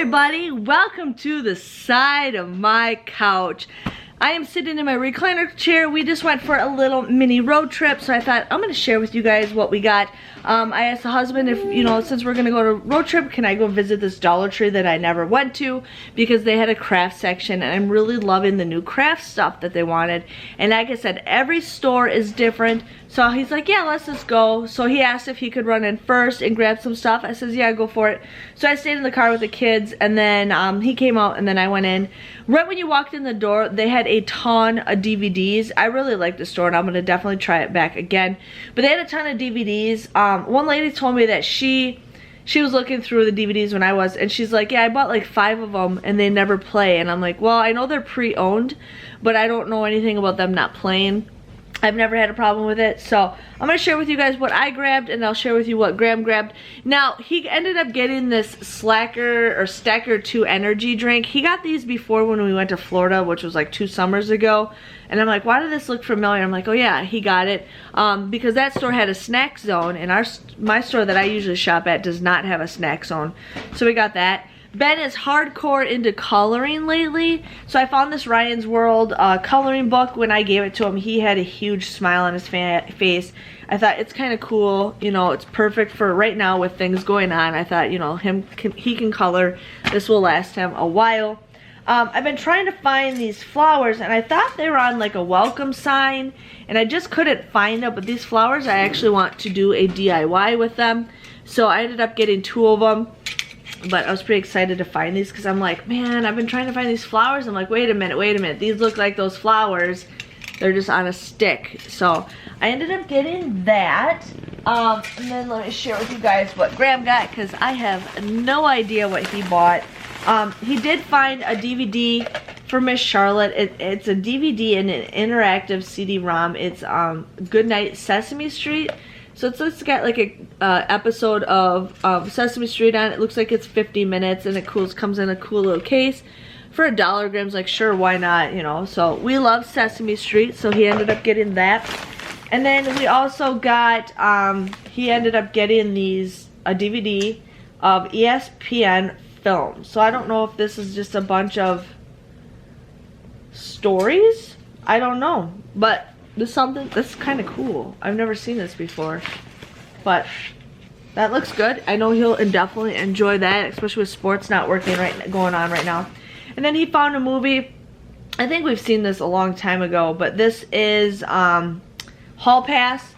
everybody, welcome to the side of my couch. I am sitting in my recliner chair. We just went for a little mini road trip, so I thought I'm going to share with you guys what we got. I asked the husband if, you know, since we're going to go to road trip, can I go visit this Dollar Tree that I never went to, because they had a craft section, and I'm really loving the new craft stuff that they wanted. And like I said, every store is different, so he's like, yeah, let's just go. So he asked if he could run in first and grab some stuff. I says, yeah, go for it. So I stayed in the car with the kids, and then he came out, and then I went in. Right when you walked in the door, they had a ton of DVDs. I really like the store, and I'm going to definitely try it back again. But they had a ton of DVDs. One lady told me that she was looking through the DVDs when I was, and she's like, yeah, I bought like 5 of them, and they never play. And I'm like, well, I know they're pre-owned, but I don't know anything about them not playing. I've never had a problem with it, so I'm going to share with you guys what I grabbed, and I'll share with you what Graham grabbed. Now, he ended up getting this Stacker 2 energy drink. He got these before when we went to Florida, which was like 2 summers ago, and I'm like, why did this look familiar? I'm like, oh yeah, he got it, because that store had a snack zone, and my store that I usually shop at does not have a snack zone, so we got that. Ben is hardcore into coloring lately, so I found this Ryan's World coloring book. When I gave it to him, he had a huge smile on his face. I thought it's kind of cool, you know, it's perfect for right now with things going on. I thought, you know, he can color. This will last him a while. I've been trying to find these flowers, and I thought they were on like a welcome sign, and I just couldn't find them. But these flowers, I actually want to do a DIY with them, so I ended up getting 2 of them. But I was pretty excited to find these, because I'm like, man, I've been trying to find these flowers. I'm like, wait a minute. These look like those flowers. They're just on a stick. So I ended up getting that. And then let me share with you guys what Graham got, because I have no idea what he bought. He did find a DVD for Miss Charlotte. It's a DVD and an interactive CD-ROM. It's Goodnight Sesame Street. So it's got like a episode of Sesame Street on it. It looks like it's 50 minutes, and it comes in a cool little case for $1. Graham's like, sure, why not, you know. So we love Sesame Street, so he ended up getting that. And then we also got, he ended up getting a DVD of ESPN films. So I don't know if this is just a bunch of stories. I don't know, but this is kind of cool. I've never seen this before, but that looks good. I know he'll definitely enjoy that, especially with sports not going on right now. And then he found a movie. I think we've seen this a long time ago, but this is Hall Pass.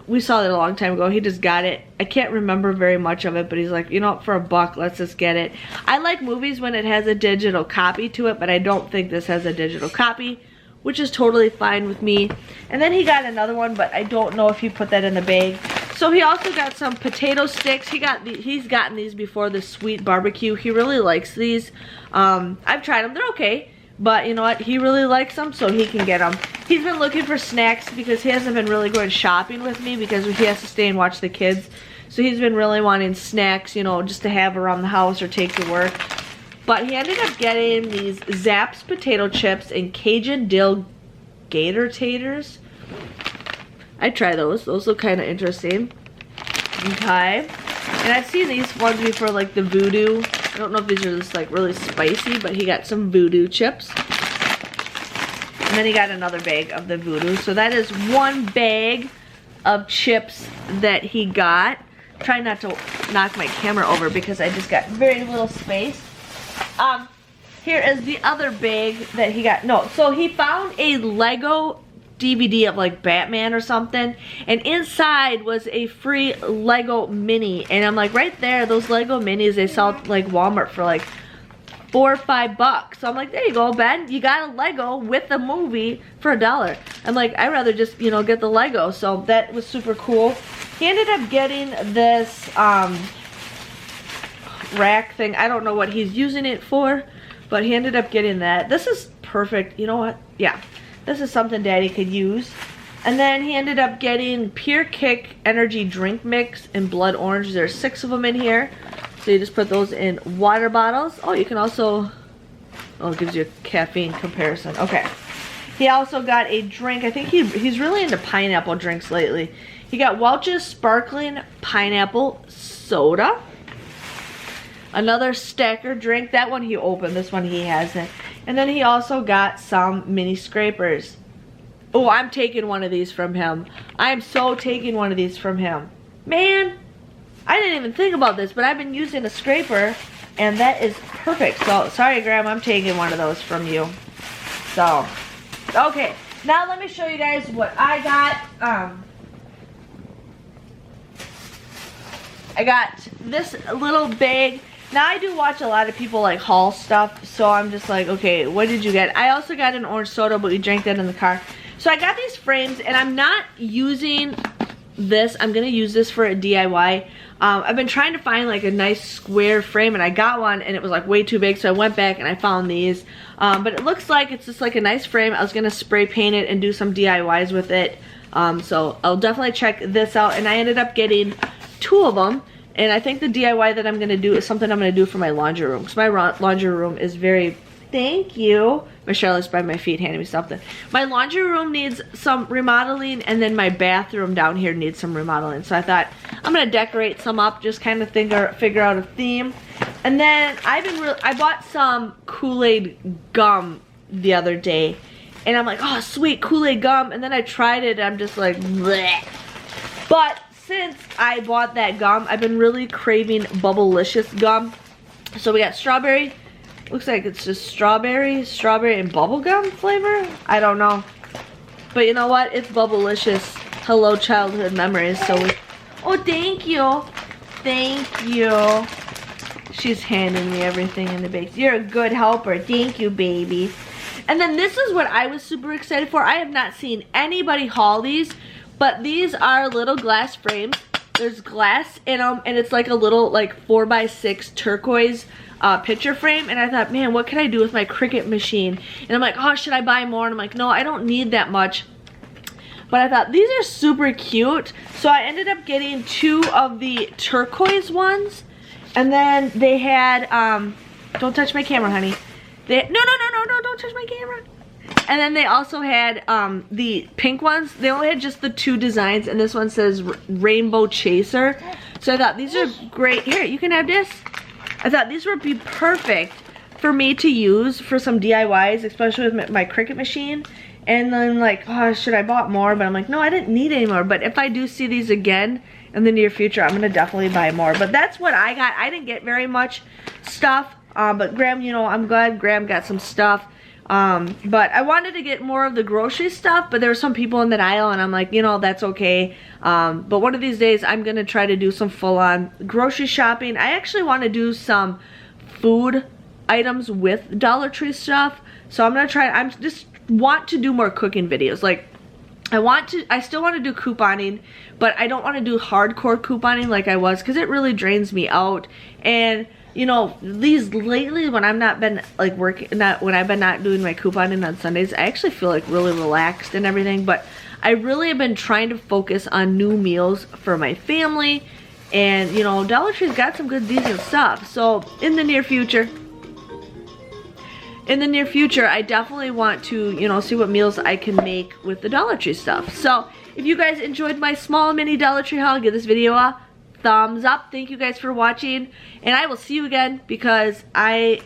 We saw it a long time ago. He just got it. I can't remember very much of it, but he's like, you know, for $1, let's just get it. I like movies when it has a digital copy to it, but I don't think this has a digital copy, which is totally fine with me. And then he got another one, but I don't know if he put that in the bag. So he also got some potato sticks. He's gotten these before, the sweet barbecue. He really likes these. I've tried them. They're okay. But you know what? He really likes them, so he can get them. He's been looking for snacks because he hasn't been really going shopping with me, because he has to stay and watch the kids. So he's been really wanting snacks, you know, just to have around the house or take to work. But he ended up getting these Zapp's potato chips and Cajun dill gator taters. I'd try those. Those look kind of interesting. Okay. And I've seen these ones before, like the voodoo. I don't know if these are just like really spicy, but he got some voodoo chips. And then he got another bag of the voodoo. So that is 1 bag of chips that he got. Try not to knock my camera over because I just got very little space. Here is the other bag that he got. No, so he found a Lego DVD of like Batman or something, and inside was a free Lego mini. And I'm like, right there, those Lego minis, they sell at like Walmart for like $4 or $5. So I'm like, there you go, Ben, you got a Lego with the movie for $1. I'm like, I'd rather just, you know, get the Lego. So that was super cool. He ended up getting this rack thing. I don't know what he's using it for, but he ended up getting that. This is perfect. You know what? Yeah, this is something Daddy could use. And then he ended up getting Pure Kick energy drink mix in blood orange. There's 6 of them in here, so you just put those in water bottles. Oh, you can also, oh, it gives you a caffeine comparison. Okay. He also got a drink. I think he's really into pineapple drinks lately. He got Welch's sparkling pineapple soda. another stacker drink. That one he opened, this one he hasn't. And then he also got some mini scrapers. Oh, I'm taking one of these from him. I am so taking one of these from him. Man, I didn't even think about this, but I've been using a scraper, and that is perfect. So, sorry, Graham, I'm taking one of those from you. So, okay. Now let me show you guys what I got. I got this little bag. Now I do watch a lot of people like haul stuff, so I'm just like, okay, what did you get? I also got an orange soda, but we drank that in the car. So I got these frames, and I'm not using this. I'm gonna use this for a DIY. I've been trying to find like a nice square frame, and I got one and it was like way too big, so I went back and I found these. But it looks like it's just like a nice frame. I was gonna spray paint it and do some DIYs with it. So I'll definitely check this out, and I ended up getting 2 of them. And I think the DIY that I'm gonna do is something I'm gonna do for my laundry room, because my laundry room is very, thank you. My Charlotte's by my feet handing me something. My laundry room needs some remodeling, and then my bathroom down here needs some remodeling. So I thought I'm gonna decorate some up, just kind of figure out a theme. And then I bought some Kool-Aid gum the other day, and I'm like, oh sweet, Kool-Aid gum. And then I tried it, and I'm just like, bleh. But since I bought that gum, I've been really craving Bubblicious gum. So we got strawberry. Looks like it's just strawberry and bubblegum flavor. I don't know. But you know what? It's Bubblicious. Hello, childhood memories. So oh, thank you. Thank you. She's handing me everything in the bag. You're a good helper. Thank you, baby. And then this is what I was super excited for. I have not seen anybody haul these, but these are little glass frames. There's glass in them, and it's like a little like 4x6 turquoise picture frame. And I thought, man, what can I do with my Cricut machine? And I'm like, oh, should I buy more? And I'm like, no, I don't need that much. But I thought these are super cute, so I ended up getting 2 of the turquoise ones. And then they had don't touch my camera, honey. No, don't touch my camera. And then they also had the pink ones. They only had just the 2 designs, and this one says Rainbow Chaser. So I thought these are great. Here, you can have this. I thought these would be perfect for me to use for some DIYs, especially with my Cricut machine. And then like, oh, should I bought more? But I'm like, no, I didn't need any more. But if I do see these again in the near future, I'm gonna definitely buy more. But that's what I got. I didn't get very much stuff, but Graham, you know, I'm glad Graham got some stuff. But I wanted to get more of the grocery stuff, but there were some people in that aisle, and I'm like, you know, that's okay. But one of these days I'm gonna try to do some full-on grocery shopping. I actually want to do some food items with Dollar Tree stuff, so I'm gonna try. I'm just want to do more cooking videos. Like I still want to do couponing, but I don't want to do hardcore couponing like I was, because it really drains me out. And you know, these lately, when I've not been like when I've been not doing my couponing on Sundays, I actually feel like really relaxed and everything. But I really have been trying to focus on new meals for my family, and you know, Dollar Tree's got some good decent stuff. So in the near future, I definitely want to, you know, see what meals I can make with the Dollar Tree stuff. So if you guys enjoyed my small mini Dollar Tree haul, give this video a thumbs up. Thank you guys for watching, and I will see you again, because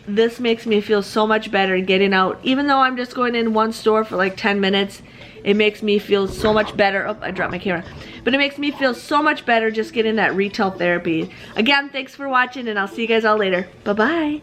this makes me feel so much better getting out. Even though I'm just going in one store for like 10 minutes, it makes me feel so much better. Oh, I dropped my camera. But it makes me feel so much better just getting that retail therapy. Again, thanks for watching, and I'll see you guys all later. Bye-bye.